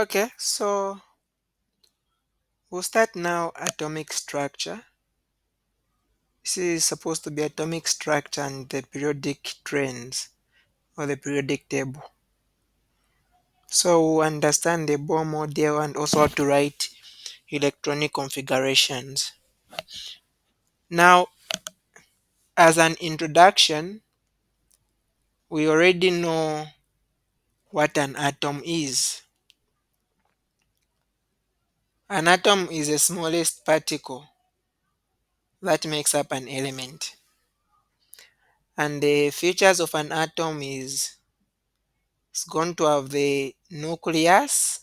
Okay, so we'll start now atomic structure. This is supposed to be atomic structure and the periodic trends or the periodic table. So we understand the Bohr model and also how to write electronic configurations. Now, as an introduction, we already know what an atom is. An atom is the smallest particle that makes up an element. And the features of an atom is it's going to have the nucleus.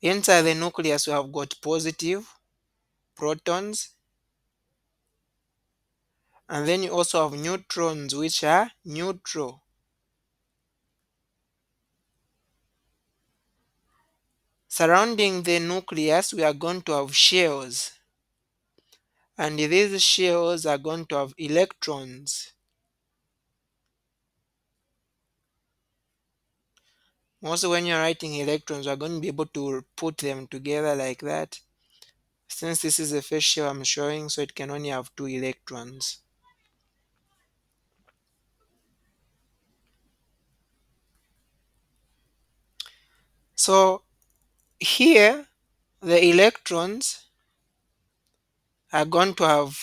Inside the nucleus, we have got positive protons, and then you also have neutrons, which are neutral. Surrounding the nucleus, we are going to have shells, and these shells are going to have electrons. Also, when you're writing electrons, we're going to be able to put them together like that. Since this is the first shell I'm showing, so it can only have two electrons. So here, the electrons are going to have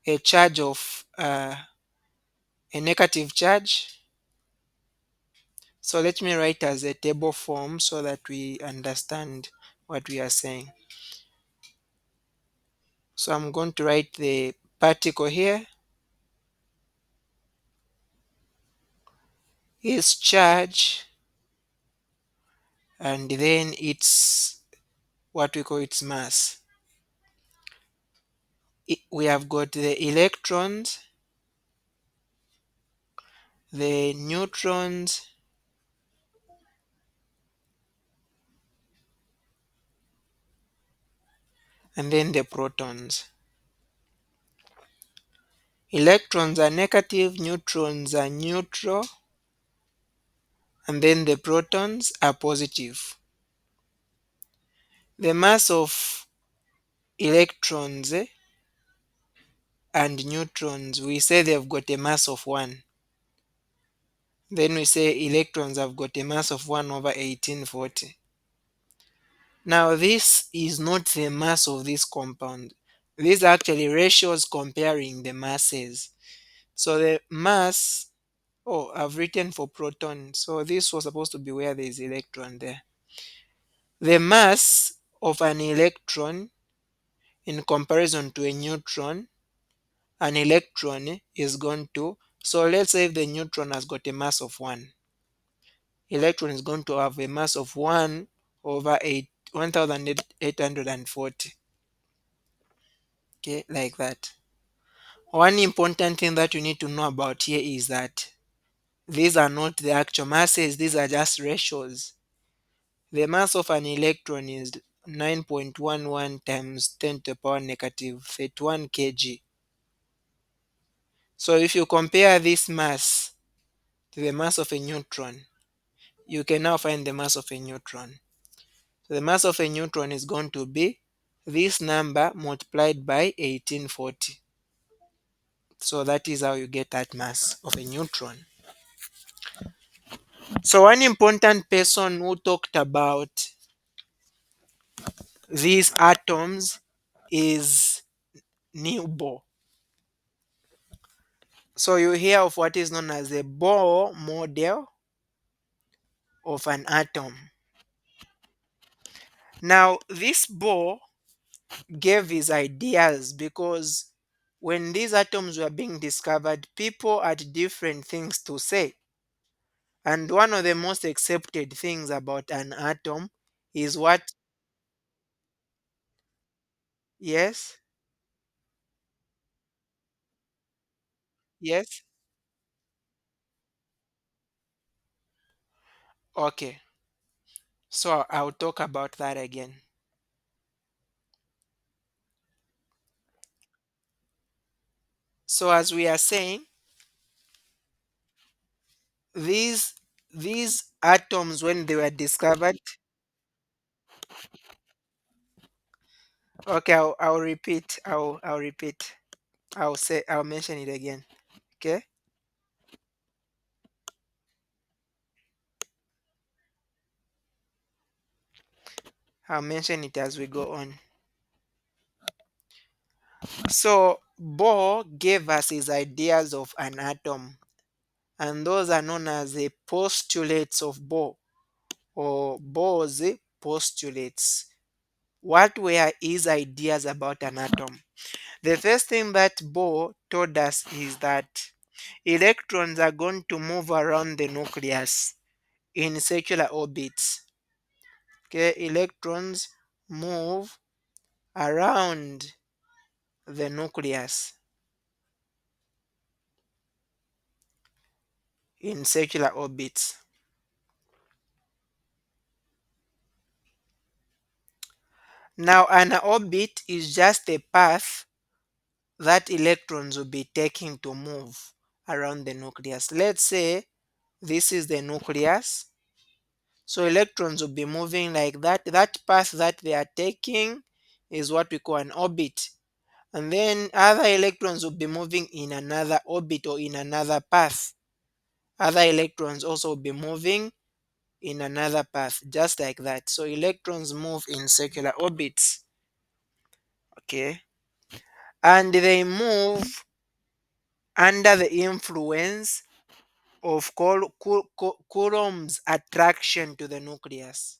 a charge of a negative charge. So let me write as a table form so that we understand what we are saying. So I'm going to write the particle here is charge, and then it's what we call its mass. We have got the electrons, the neutrons, and then the protons. Electrons are negative, neutrons are neutral, and then the protons are positive. The mass of electrons and neutrons, we say they've got a mass of 1. Then we say electrons have got a mass of 1 over 1840. Now this is not the mass of this compound. These are actually ratios comparing the masses. So the mass, oh, I've written for proton. So this was supposed to be where there is electron there. The mass of an electron in comparison to a neutron, an electron is going to, so let's say if the neutron has got a mass of 1, electron is going to have a mass of 1 over 1840. Okay, like that. One important thing that you need to know about here is that these are not the actual masses, these are just ratios. The mass of an electron is 9.11 times 10 to the power negative 31 kg. So if you compare this mass to the mass of a neutron, you can now find the mass of a neutron. So the mass of a neutron is going to be this number multiplied by 1840. So that is how you get that mass of a neutron. So one important person who talked about these atoms is Bohr. So you hear of what is known as the Bohr model of an atom. Now this Bohr gave his ideas because when these atoms were being discovered, people had different things to say. And one of the most accepted things about an atom is what? Yes, yes. Okay, so I'll talk about that again. So as we are saying, these these atoms, when they were discovered, okay, I'll repeat. I'll repeat. I'll mention it again. Okay, I'll mention it as we go on. So Bohr gave us his ideas of an atom, and those are known as the postulates of Bohr, or Bohr's postulates. What were his ideas about an atom? The first thing that Bohr told us is that electrons are going to move around the nucleus in circular orbits. Okay, electrons move around the nucleus in circular orbits. Now, an orbit is just a path that electrons will be taking to move around the nucleus. Let's say this is the nucleus. So electrons will be moving like that. That path that they are taking is what we call an orbit. And then other electrons will be moving in another orbit or in another path. Other electrons also will be moving in another path, just like that. So electrons move in circular orbits. Okay. And they move under the influence of Coulomb's attraction to the nucleus.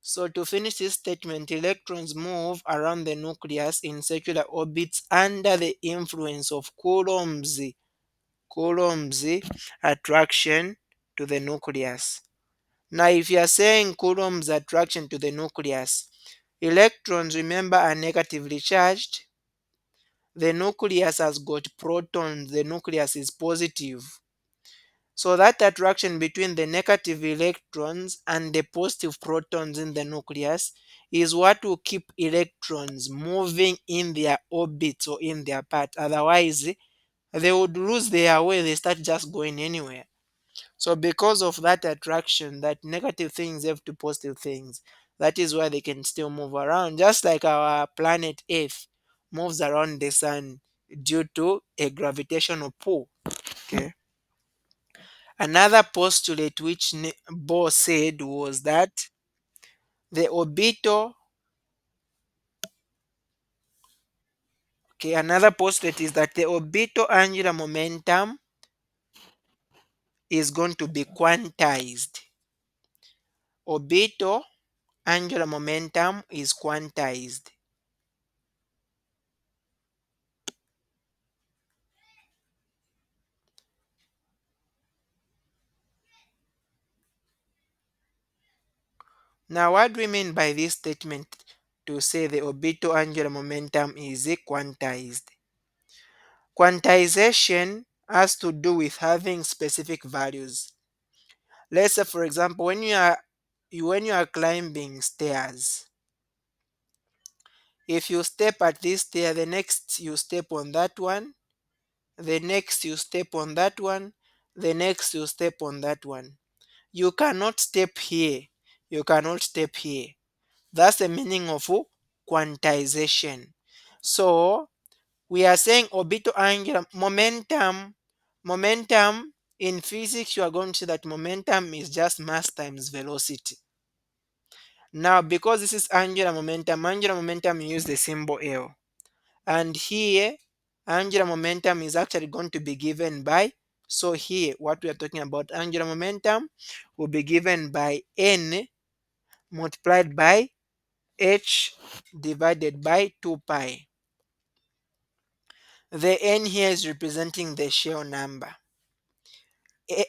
So to finish this statement, electrons move around the nucleus in circular orbits under the influence of Coulomb's attraction to the nucleus. Now, if you are saying Coulomb's attraction to the nucleus, electrons, remember, are negatively charged. The nucleus has got protons, the nucleus is positive. So that attraction between the negative electrons and the positive protons in the nucleus is what will keep electrons moving in their orbits or in their path. Otherwise, they would lose their way, they start just going anywhere. So because of that attraction, that negative things have to positive things, that is why they can still move around, just like our planet Earth moves around the sun due to a gravitational pull. Okay. Another postulate which Bohr said was that the orbital, okay, another postulate is that the orbital angular momentum is going to be quantized. Orbital angular momentum is quantized. Now, what do we mean by this statement to say the orbital angular momentum is quantized? Quantization has to do with having specific values. Let's say, for example, when you are climbing stairs, if you step at this stair, the next you step on that one, the next you step on that one, the next you step on that one. You cannot step here. You cannot step here. That's the meaning of quantization. So we are saying orbital angular momentum. Momentum in physics, you are going to see that momentum is just mass times velocity. Now, because this is angular momentum you use the symbol L. And here, angular momentum is actually going to be given by, so here, what we are talking about, angular momentum will be given by N multiplied by H divided by 2 pi. The N here is representing the shell number.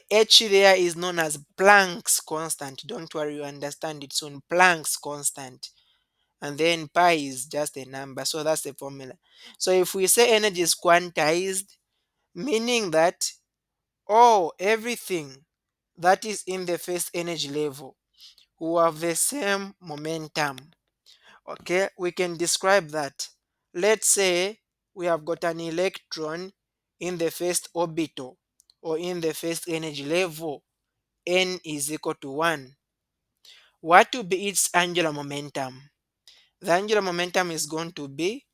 H there is known as Planck's constant. Don't worry, you understand it soon. Planck's constant. And then pi is just a number. So that's the formula. So if we say energy is quantized, meaning that everything that is in the first energy level will have the same momentum. Okay, we can describe that. Let's say we have got an electron in the first orbital or in the first energy level. n is equal to 1, what will be its angular momentum? The angular momentum is going to be,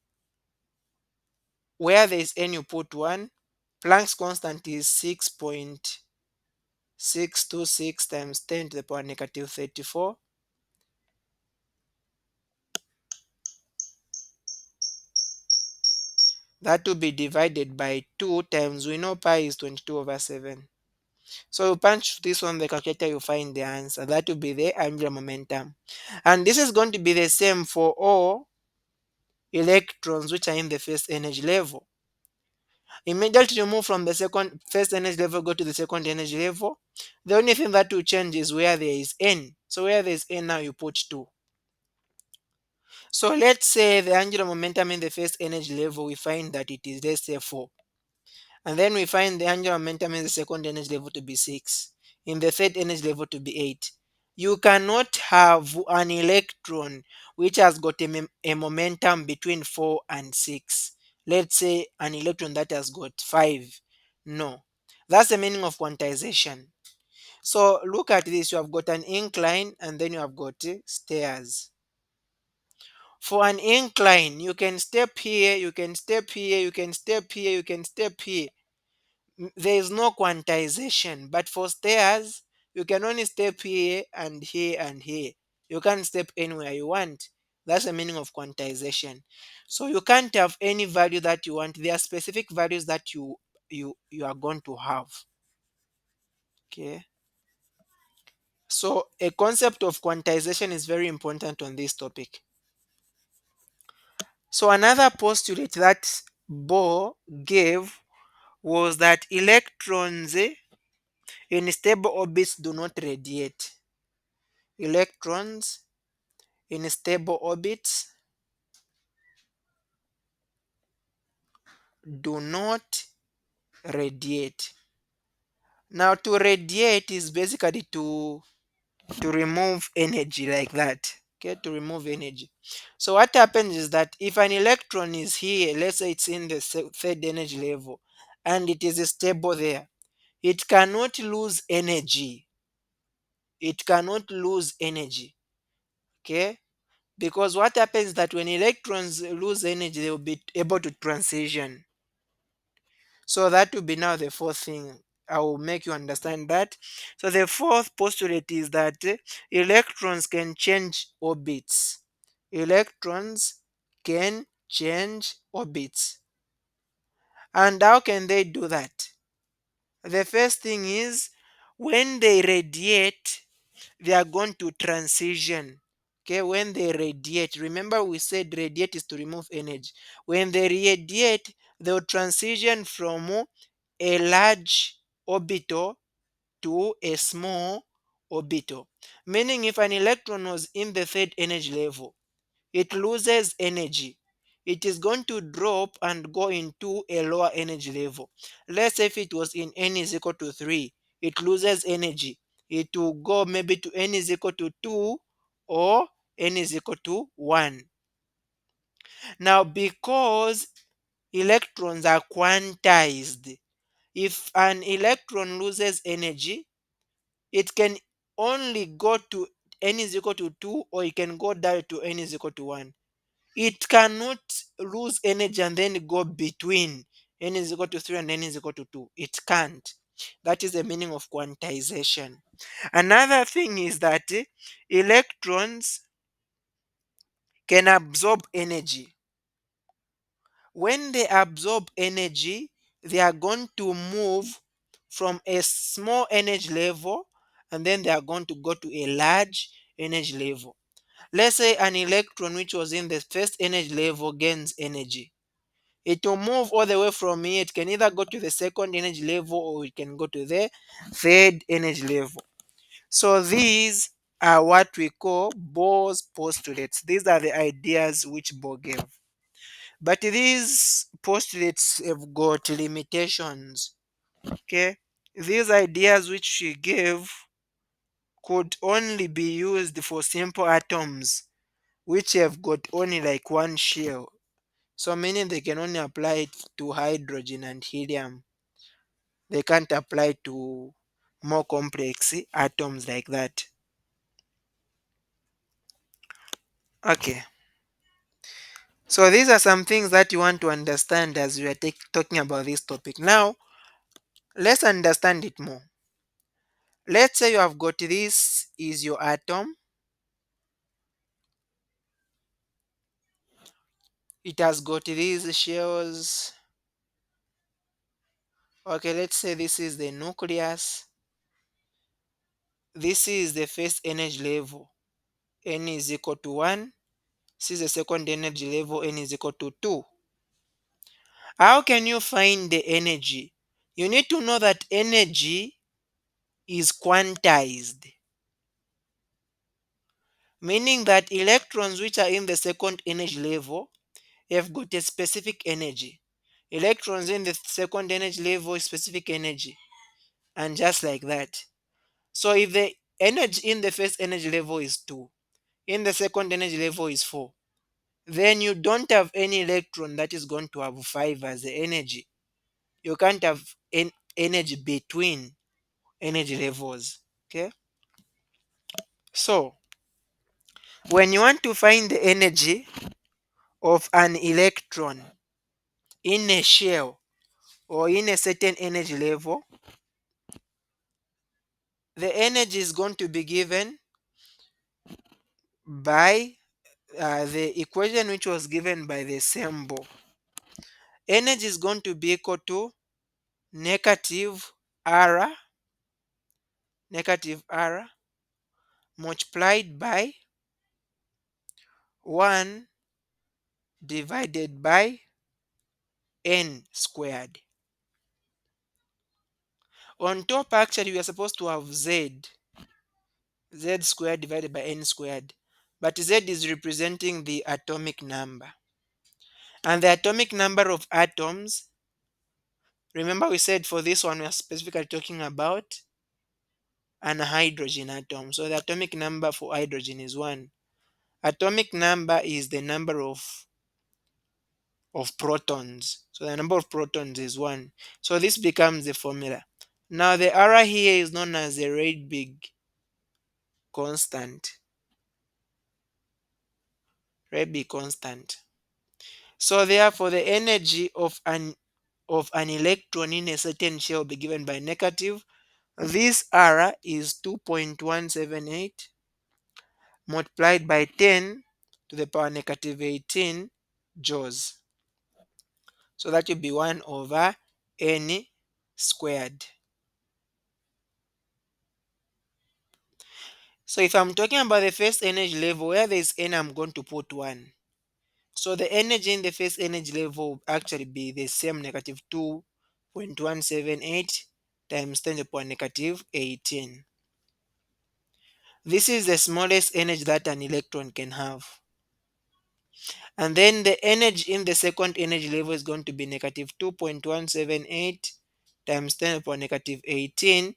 where there is n you put 1, Planck's constant is 6.626 times 10 to the power negative 34. That will be divided by 2 times, we know pi is 22/7. So you punch this on the calculator, you find the answer. That will be the angular momentum. And this is going to be the same for all electrons which are in the first energy level. Immediately you move from the first energy level, go to the second energy level. The only thing that will change is where there is n. So where there is n now you put 2. So let's say the angular momentum in the first energy level, we find that it is, let's say, 4. And then we find the angular momentum in the second energy level to be 6. In the third energy level to be 8. You cannot have an electron which has got a momentum between 4 and 6. Let's say an electron that has got 5. No. That's the meaning of quantization. So look at this. You have got an incline and then you have got stairs. For an incline, you can step here, you can step here, you can step here, you can step here. There is no quantization. But for stairs, you can only step here and here and here. You can't step anywhere you want. That's the meaning of quantization. So you can't have any value that you want. There are specific values that you are going to have. Okay. So a concept of quantization is very important on this topic. So another postulate that Bohr gave was that electrons in stable orbits do not radiate. Electrons in stable orbits do not radiate. Now to radiate is basically to remove energy like that. Okay, to remove energy. So what happens is that if an electron is here, let's say it's in the third energy level, and it is stable there, it cannot lose energy. It cannot lose energy. Okay, because what happens is that when electrons lose energy, they will be able to transition. So that will be now the fourth thing. I will make you understand that. So the fourth postulate is that electrons can change orbits. Electrons can change orbits. And how can they do that? The first thing is, when they radiate, they are going to transition. Okay, when they radiate, remember we said radiate is to remove energy. When they radiate, they'll transition from a large orbital to a small orbital. Meaning if an electron was in the third energy level, it loses energy. It is going to drop and go into a lower energy level. Let's say if it was in n is equal to 3, it loses energy. It will go maybe to n is equal to 2 or n is equal to 1. Now, because electrons are quantized, if an electron loses energy, it can only go to n is equal to 2 or it can go down to n is equal to 1. It cannot lose energy and then go between n is equal to 3 and n is equal to 2. It can't. That is the meaning of quantization. Another thing is that electrons can absorb energy. When they absorb energy, they are going to move from a small energy level and then they are going to go to a large energy level. Let's say an electron which was in the first energy level gains energy. It will move all the way from here. It can either go to the second energy level or it can go to the third energy level. So these are what we call Bohr's postulates. These are the ideas which Bohr gave. But these postulates have got limitations. Okay? These ideas which she gave could only be used for simple atoms which have got only like one shell. So meaning they can only apply it to hydrogen and helium. They can't apply to more complex atoms like that. Okay, so these are some things that you want to understand as we are talking about this topic. Now let's understand it more. Let's say you have got this is your atom. It has got these shells. Okay, let's say this is the nucleus. This is the first energy level. N is equal to 1. This is the second energy level. N is equal to 2. How can you find the energy? You need to know that energy is quantized, meaning that electrons which are in the second energy level have got a specific energy. Electrons in the second energy level is specific energy, and just like that. So if the energy in the first energy level is 2, in the second energy level is 4, then you don't have any electron that is going to have 5 as the energy. You can't have energy between energy levels. Okay, so when you want to find the energy of an electron in a shell or in a certain energy level, the energy is going to be given by the equation which was given by the symbol. Energy is going to be equal to negative r multiplied by 1 divided by n squared. On top, actually, we are supposed to have z squared divided by n squared, but z is representing the atomic number. And the atomic number of atoms, remember we said for this one we are specifically talking about an hydrogen atom. So the atomic number for hydrogen is 1. Atomic number is the number of protons. So the number of protons is 1. So this becomes the formula. Now the R here is known as the Rydberg constant. Rydberg constant. So therefore the energy of an electron in a certain shell will be given by negative. This R is 2.178 multiplied by 10 to the power negative 18 joules. So that will be 1 over n squared. So if I'm talking about the first energy level, where there is n, I'm going to put 1. So the energy in the first energy level will actually be the same, negative 2.178 times 10 to the power negative 18. This is the smallest energy that an electron can have. And then the energy in the second energy level is going to be negative 2.178 times 10 to the power negative 18,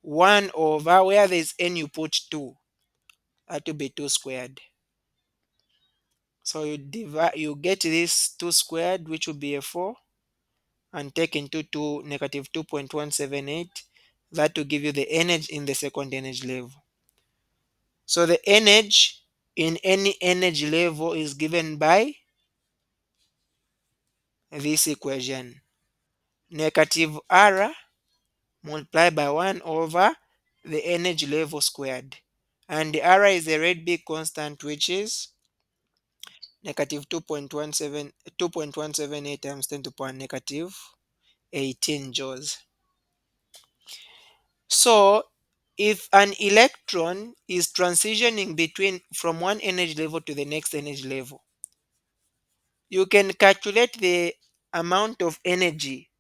1 over, where there is n you put 2, that will be 2 squared. So you get this 2 squared, which will be a 4, and take into 2 negative 2.178. That will give you the energy in the second energy level. So the energy in any energy level is given by this equation. Negative R multiplied by 1 over the energy level squared. And the R is a Rydberg constant, which is negative 2.178 times 10 to the power negative 18 joules. So if an electron is transitioning between from one energy level to the next energy level, you can calculate the amount of energy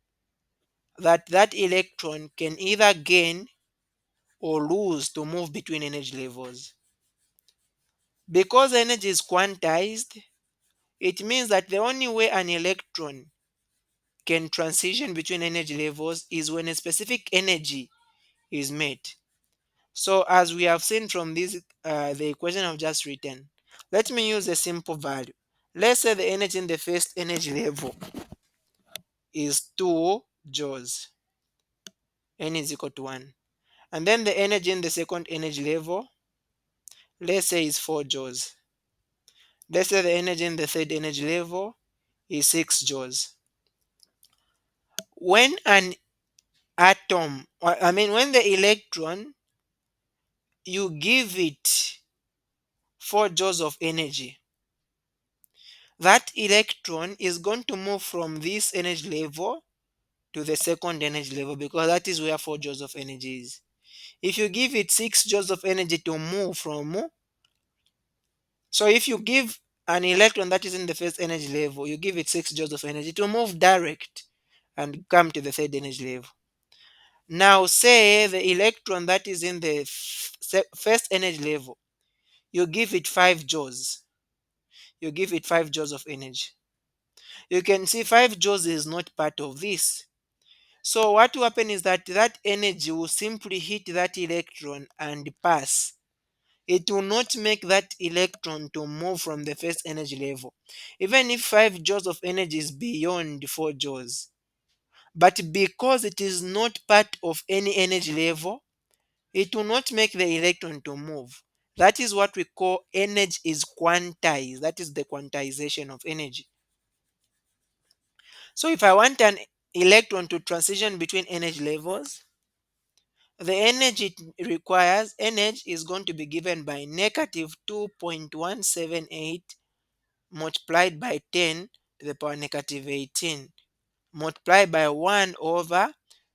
that that electron can either gain or lose to move between energy levels. Because energy is quantized, it means that the only way an electron can transition between energy levels is when a specific energy is met. So as we have seen from this, the equation I've just written, let me use a simple value. Let's say the energy in the first energy level is 2 joules. N is equal to 1. And then the energy in the second energy level, let's say is 4 joules. Let's say the energy in the third energy level is 6 joules. When an atom, or I mean when the electron, you give it 4 joules of energy, that electron is going to move from this energy level to the second energy level, because that is where 4 joules of energy is. If you give it 6 joules of energy to move from, so if you give an electron that is in the first energy level, you give it 6 joules of energy to move direct and come to the third energy level. Now say the electron that is in the first energy level, you give it 5 joules. You give it 5 joules of energy. You can see 5 joules is not part of this. So what will happen is that that energy will simply hit that electron and pass. It will not make that electron to move from the first energy level, even if 5 joules of energy is beyond 4 joules. But because it is not part of any energy level, it will not make the electron to move. That is what we call energy is quantized. That is the quantization of energy. So if I want an electron to transition between energy levels, the energy it requires, energy is going to be given by negative 2.178 multiplied by 10 to the power negative 18 multiplied by 1 over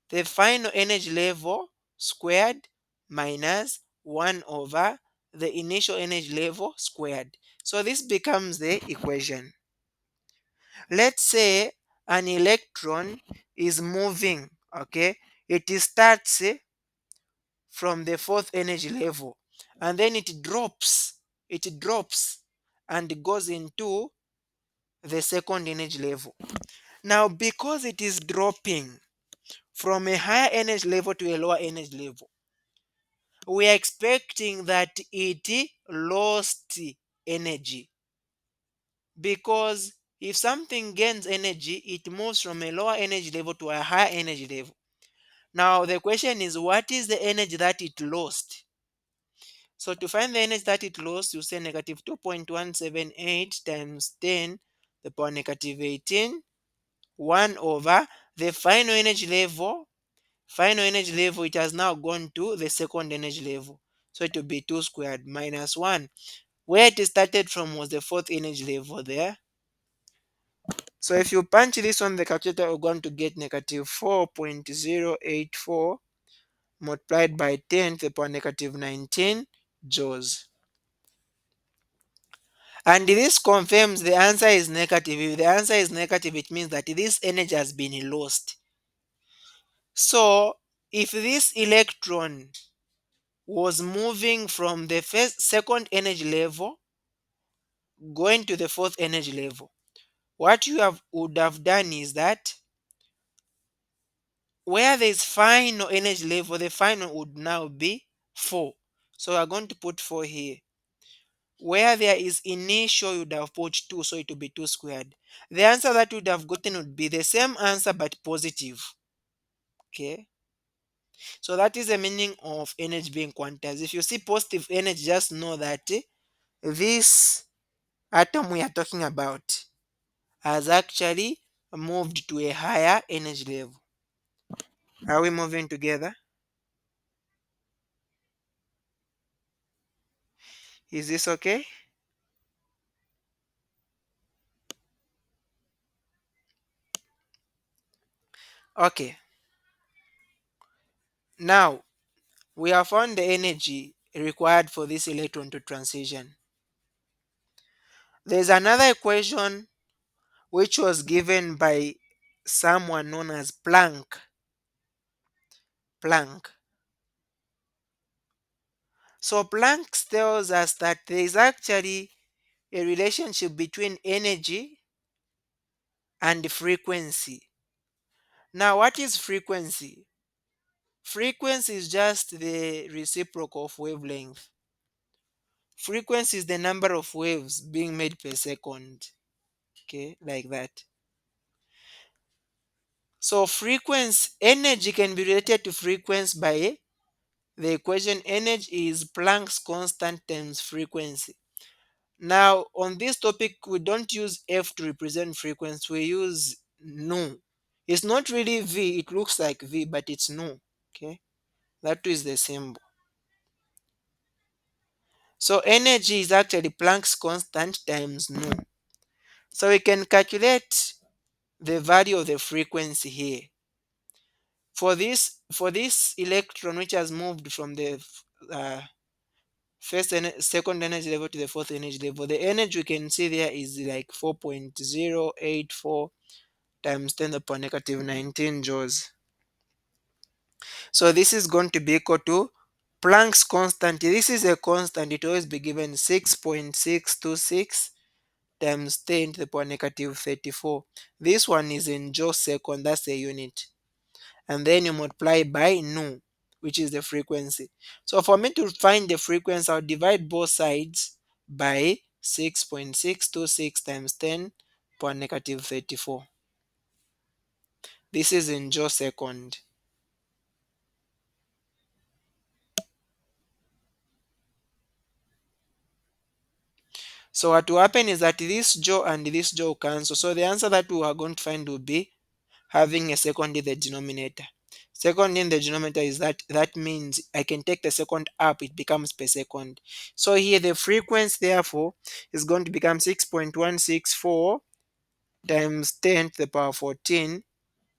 the final energy level squared minus 1 over the initial energy level squared. So this becomes the equation. Let's say an electron is moving, okay? It starts from the fourth energy level, and then it drops and goes into the second energy level. Now because it is dropping from a higher energy level to a lower energy level, we are expecting that it lost energy, because if something gains energy, it moves from a lower energy level to a higher energy level. Now the question is, what is the energy that it lost? So to find the energy that it lost, you say negative 2.178 times 10 to the power negative 18, 1 over the final energy level. Final energy level, it has now gone to the second energy level. So it will be 2 squared minus 1. Where it started from was the fourth energy level there. So if you punch this on the calculator, we're going to get negative 4.084 multiplied by 10 to the power negative 19 joules. And this confirms the answer is negative. If the answer is negative, it means that this energy has been lost. So if this electron was moving from the second energy level going to the fourth energy level, what you would have done is that where there is final energy level, the final would now be 4. So we are going to put 4 here. Where there is initial, you would have put 2, so it will be 2 squared. The answer that you would have gotten would be the same answer but positive. Okay, so that is the meaning of energy being quantized. If you see positive energy, just know that this atom we are talking about has actually moved to a higher energy level. Are we moving together? Is this okay? Okay, now we have found the energy required for this electron to transition. There's another equation which was given by someone known as Planck. Planck. So Planck tells us that there is actually a relationship between energy and frequency. Now, what is frequency? Frequency is just the reciprocal of wavelength. Frequency is the number of waves being made per second. Okay, like that. So frequency energy can be related to frequency by the equation energy is Planck's constant times frequency. Now on this topic we don't use F to represent frequency, we use nu. It's not really V, it looks like V but it's nu. Okay, that is the symbol. So energy is actually Planck's constant times nu. So we can calculate the value of the frequency here. For this electron which has moved from the uh, second energy level to the fourth energy level, the energy we can see there is like 4.084 times 10 to the power negative 19 joules. So this is going to be equal to Planck's constant. This is a constant, it will always be given 6.626 times 10 to the power negative 34. This one is in joule second, that's the unit. And then you multiply by nu, which is the frequency. So for me to find the frequency, I'll divide both sides by 6.626 times 10 power negative 34. This is in joule second. So what will happen is that this joule and this joule cancel. So the answer that we are going to find will be having a second in the denominator. Second in the denominator is that means I can take the second up, it becomes per second. So here the frequency therefore is going to become 6.164 times 10 to the power 14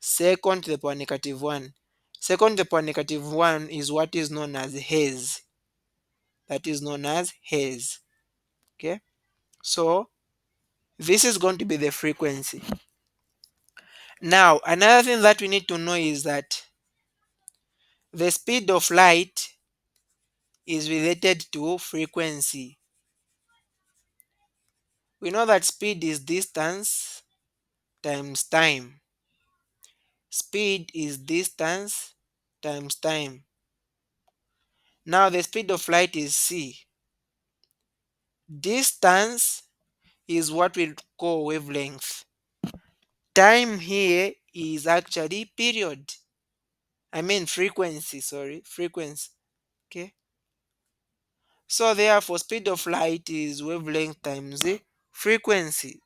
second to the power negative 1. Second to the power negative 1 is what is known as Hertz. That is known as Hertz. Okay, so this is going to be the frequency. Now another thing that we need to know is that the speed of light is related to frequency. We know that speed is distance times time. Speed is distance times time. Now the speed of light is c. Distance is what we call wavelength. Time here is actually period. I mean frequency, sorry, frequency. Okay. So therefore speed of light is wavelength times the frequency.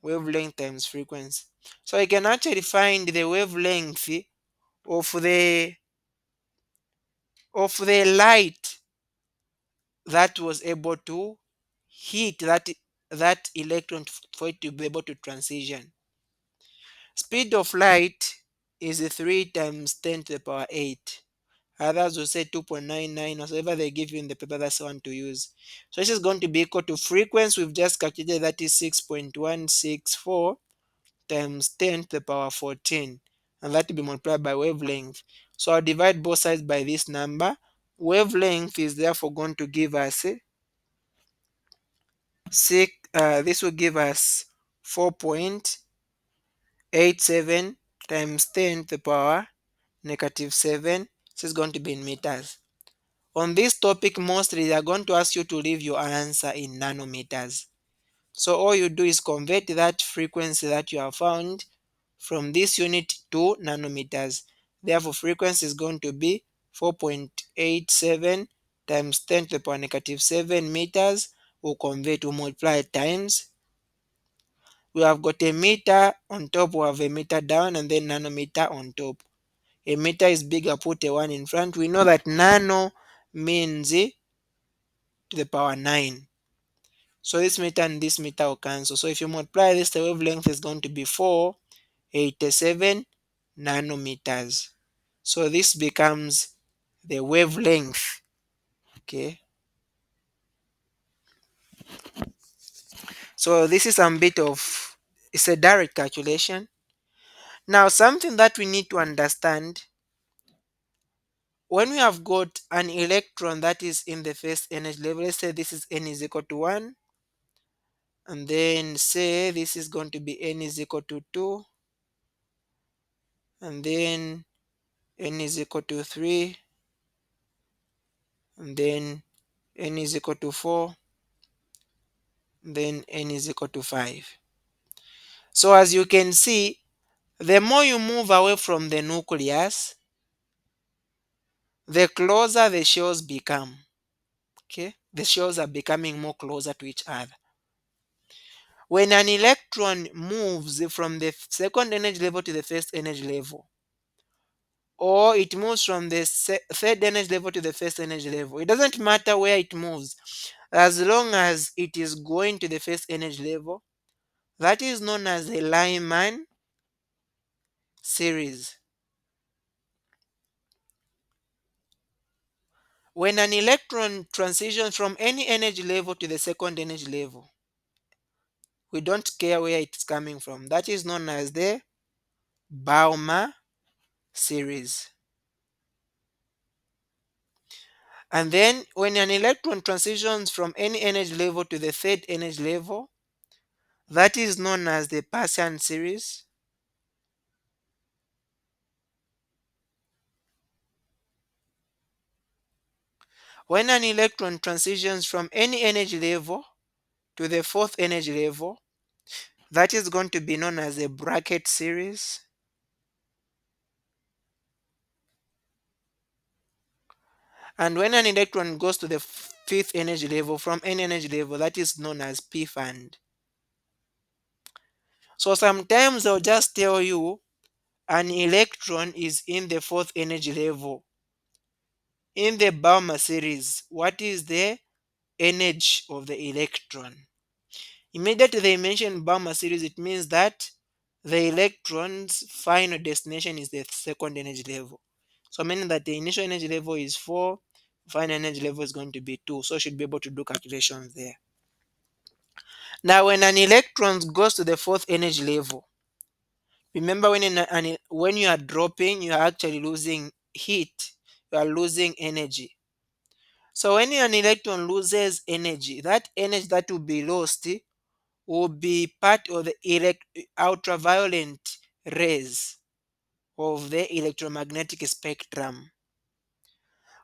Wavelength times frequency. So I can actually find the wavelength of the light that was able to hit that electron for it to be able to transition. Speed of light is 3 times 10 to the power 8. Others will say 2.99 or whatever they give you in the paper, that's the one to use. So this is going to be equal to frequency we've just calculated, that is 6.164 times 10 to the power 14, and that will be multiplied by wavelength. So I'll divide both sides by this number. Wavelength is therefore going to give us this will give us 4.87 times 10 to the power negative 7. This is going to be in meters. On this topic mostly they are going to ask you to leave your answer in nanometers. So all you do is convert that frequency that you have found from this unit to nanometers. Therefore frequency is going to be 4.87 times 10 to the power negative 7 meters. We'll convert, we'll multiply times. We have got a meter on top, we have a meter down, and then nanometer on top. A meter is bigger, put a 1 in front. We know that nano means to the power 9. So this meter and this meter will cancel. So if you multiply this, the wavelength is going to be 487 nanometers. So this becomes the wavelength. Okay. So this is some bit of, it's a direct calculation. Now something that we need to understand, when we have got an electron that is in the first energy level, let's say this is n is equal to 1, and then say this is going to be n is equal to 2, and then n is equal to 3, and then n is equal to 4, then n is equal to 5. So as you can see, The more you move away from the nucleus, the closer the shells become. Okay, the shells are becoming more closer to each other. When an electron moves from the second energy level to the first energy level, or it moves from the third energy level to the first energy level, it doesn't matter where it moves, as long as it is going to the first energy level. That is known as the Lyman series. When an electron transitions from any energy level to the second energy level, we don't care where it's coming from. That is known as the Bauma series. And then when an electron transitions from any energy level to the third energy level, that is known as the Pasan series. When an electron transitions from any energy level to the fourth energy level, that is going to be known as the bracket series. And when an electron goes to the fifth energy level from any energy level, that is known as p-fund. So sometimes they'll just tell you an electron is in the fourth energy level. In the Balmer series, what is the energy of the electron? Immediately they mention Balmer series, it means that the electron's final destination is the second energy level. So meaning that the initial energy level is 4, final energy level is going to be 2. So should be able to do calculations there. Now when an electron goes to the fourth energy level, remember when you are dropping, you are actually losing heat, you are losing energy. So when an electron loses energy, that energy that will be lost will be part of the ultraviolet rays of the electromagnetic spectrum.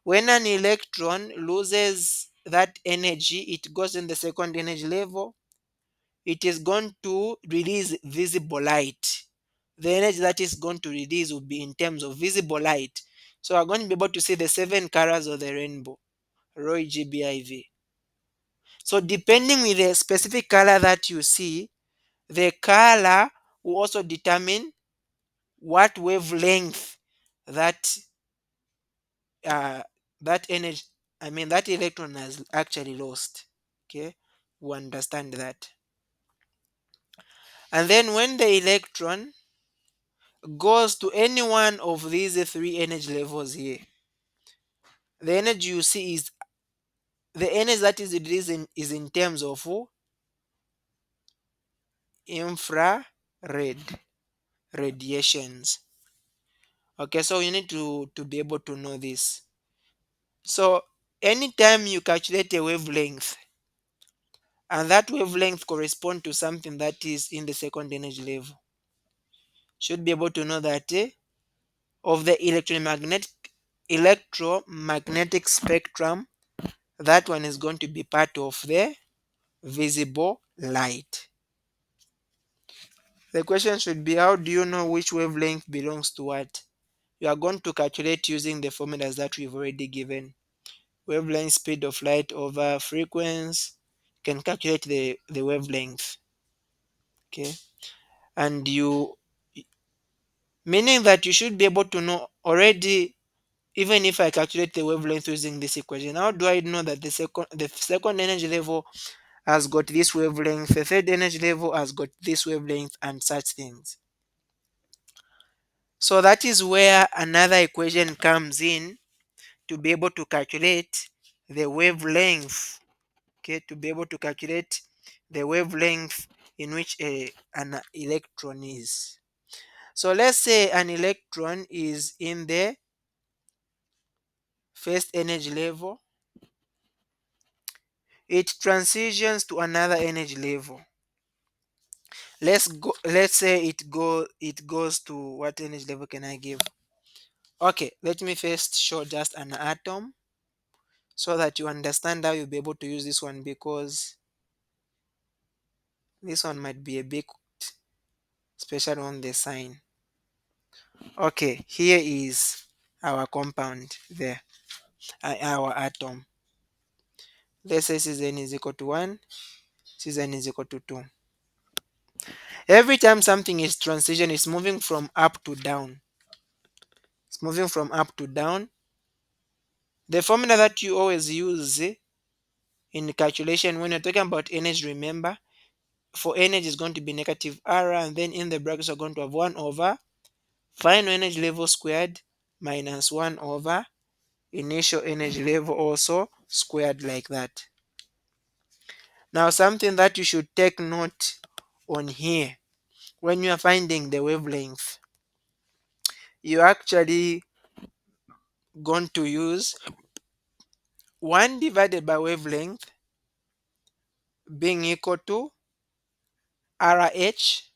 When an electron loses that energy, it goes in the second energy level, it is going to release visible light. The energy that is going to release will be in terms of visible light. So we're going to be able to see the 7 colors of the rainbow, Roy GBIV. So depending with the specific color that you see, the color will also determine what wavelength that uh, that energy, that electron has actually lost. Okay, we understand that. And then when the electron goes to any one of these three energy levels here, the energy you see is the energy that is releasing is in terms of infrared radiations. Okay, so you need to be able to know this. So anytime you calculate a wavelength and that wavelength correspond to something that is in the second energy level, should be able to know that of the electromagnetic spectrum, that one is going to be part of the visible light. The question should be, how do you know which wavelength belongs to what? You are going to calculate using the formulas that we've already given. Wavelength, speed of light over frequency. You can calculate the wavelength. Okay. And you, meaning that you should be able to know already, even if I calculate the wavelength using this equation, how do I know that the second energy level has got this wavelength, the third energy level has got this wavelength, and such things? So that is where another equation comes in to be able to calculate the wavelength. Okay, to be able to calculate the wavelength in which an electron is. So let's say an electron is in the first energy level, it transitions to another energy level. Let's say it goes to, what energy level can I give? Okay, let me first show just an atom so that you understand how you'll be able to use this one, because this one might be a bit special on the sign. Okay, here is our compound there, our atom. Let's say Cn is equal to 1, Cn is equal to 2. Every time something is transition, it's moving from up to down. It's moving from up to down. The formula that you always use in calculation when you're talking about energy, remember, for energy is going to be negative R, and then in the brackets are going to have 1 over final energy level squared minus 1 over initial energy level also squared, like that. Now something that you should take note on here, when you are finding the wavelength, you actually going to use 1 divided by wavelength being equal to RH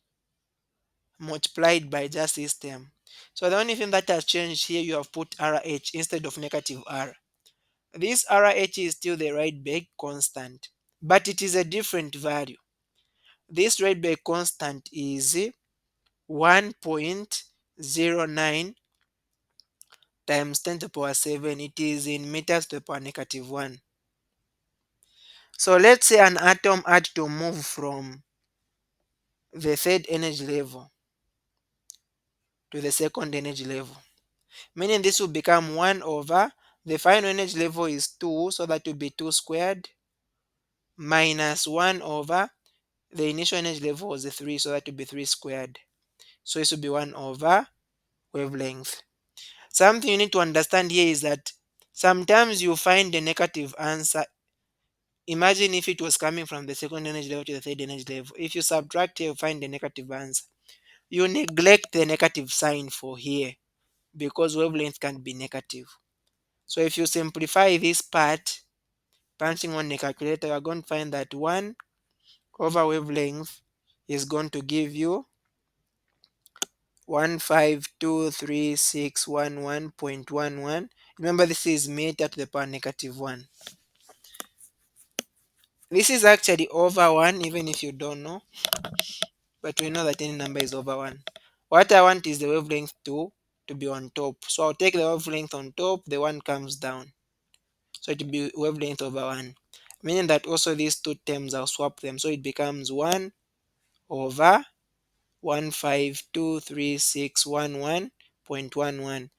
multiplied by just this term. So the only thing that has changed here, you have put RH instead of negative R. This RH is still the Rydberg constant, but it is a different value. This Rydberg constant is 1.09 times 10 to the power 7. It is in meters to the power negative 1. So let's say an atom had to move from the third energy level to the second energy level, meaning this will become 1 over the final energy level is 2, so that will be 2 squared, minus 1 over the initial energy level was 3, so that will be 3 squared. So this will be 1 over wavelength. Something you need to understand here is that sometimes you find a negative answer. Imagine if it was coming from the second energy level to the third energy level. If you subtract here, you find the negative answer. You neglect the negative sign for here because wavelength can be negative. So if you simplify this part, punching on the calculator, you are going to find that 1 over wavelength is going to give you 1523611.11. Remember, this is meter to the power negative 1. This is actually over 1, even if you don't know, but we know that any number is over 1. What I want is the wavelength to be on top. So I'll take the wavelength on top, the 1 comes down. So it will be wavelength over 1. Meaning that also these two terms, I'll swap them. So it becomes 1 over 1523611.11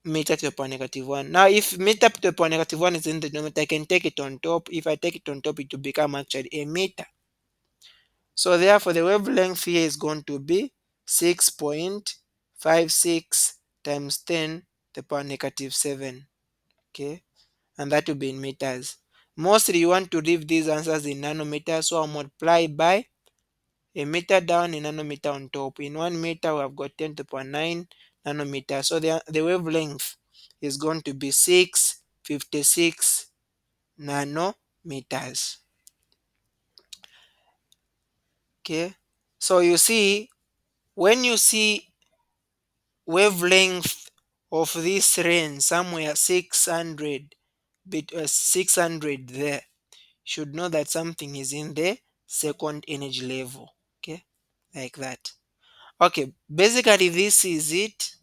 meter to the power negative 1. Now, if meter to the power negative 1 is in the denominator, I can take it on top. If I take it on top, it will become actually a meter. So therefore, the wavelength here is going to be 6.56 times 10 to the power negative 7. Okay, and that will be in meters. Mostly you want to leave these answers in nanometers, so I'll multiply by a meter down, a nanometer on top. In 1 meter, we have got 10 to the power 9 nanometers. So the wavelength is going to be 656 nanometers. Okay, so you see, when you see wavelength of this range somewhere 600, 600 there, should know that something is in the second energy level. Okay, like that. Okay, basically this is it.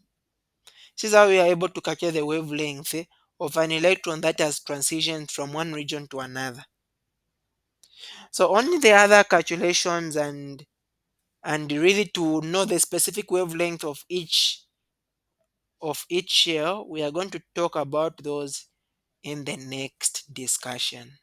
This is how we are able to calculate the wavelength of an electron that has transitioned from one region to another. So only the other calculations and really to know the specific wavelength of each shell, we are going to talk about those in the next discussion.